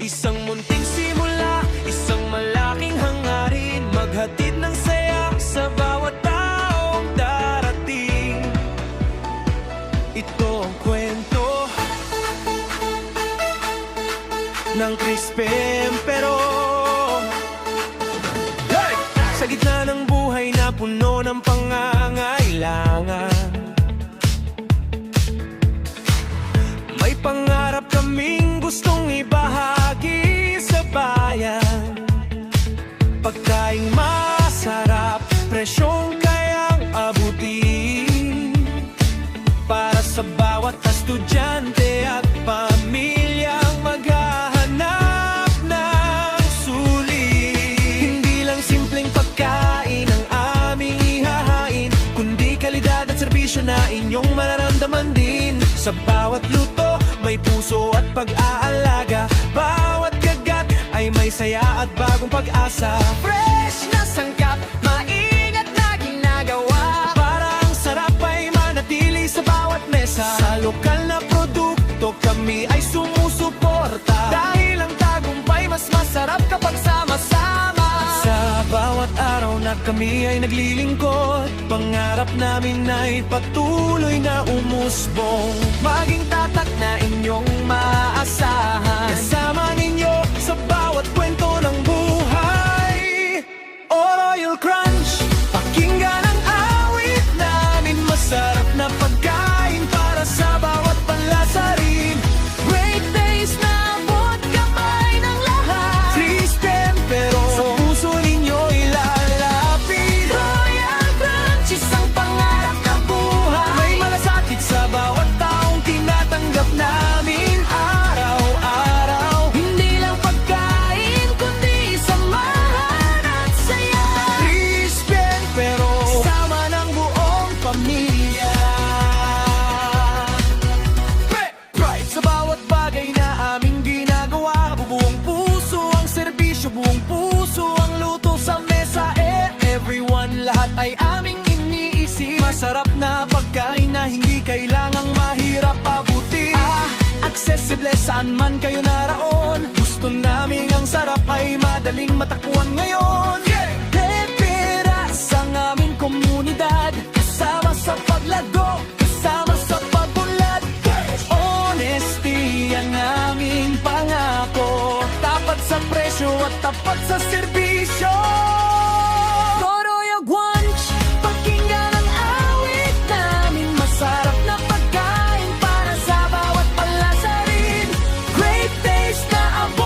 Isang munting simula, isang malaking hangarin, maghatid ng saya sa bawat taong darating. Ito ang kwento ng Crispy Empero. Hey! Sa gitna ng buhay na puno ng pangangailangan, may pangarap kaming gustong ibahagi sa bayan. Pagkaing masarap, presyong kayang abutin, para sa bawat estudyante at pamilyang maghahanap ng sulit. Hindi lang simpleng pagkain ang aming ihahain, kundi kalidad at serbisyo na inyong mararamdaman din. Sa bawat luto, may puso at pag-aalaga. Bawat kagat ay may saya at bagong pag-asa. Fresh na sangkap, maingat na ginagawa, para ang sarap ay manatili sa bawat mesa. Sa lokal na produkto kami ay sumusuporta, dahil ang tagumpay mas masarap kapag sama-sama. Sa bawat araw na kami ay naglilingkod, pangarap namin ay patuloy na umusbong, maging tatak na inyong maasahan. Kasama ninyo sa bawat kwento ng buhay. Royal Crunch, pakinggan ang awit namin, masarap na pagkain para sa bawat panlasarin. Great taste na abot kamay ng lahat. Crispy Empero, sa puso ninyo ilalapit. Royal Crunch, isang pangarap na buhay, may malasakit sa bawat taong tinatanggap namin araw-araw. Hindi lang pagkain, kundi samahan at saya. Crispy Empero, sama ng buong pamilya. Pride sa bawat bagay na aming ginagawa. Buong puso ang serbisyo, buong puso ang luto sa mesa. Everyone, lahat ay aming iniisip. Masarap na pagkain na hindi kailangang mahirap abutin. Accessible saan man kayo naraon. Gusto namin ang sarap ay madaling matakbuhan ngayon. Leperas ang aming komunidad, kasama sa paglago, kasama sa pag-unlad. Honesty ang aming pangako, tapat sa presyo at tapat sa serbisyo.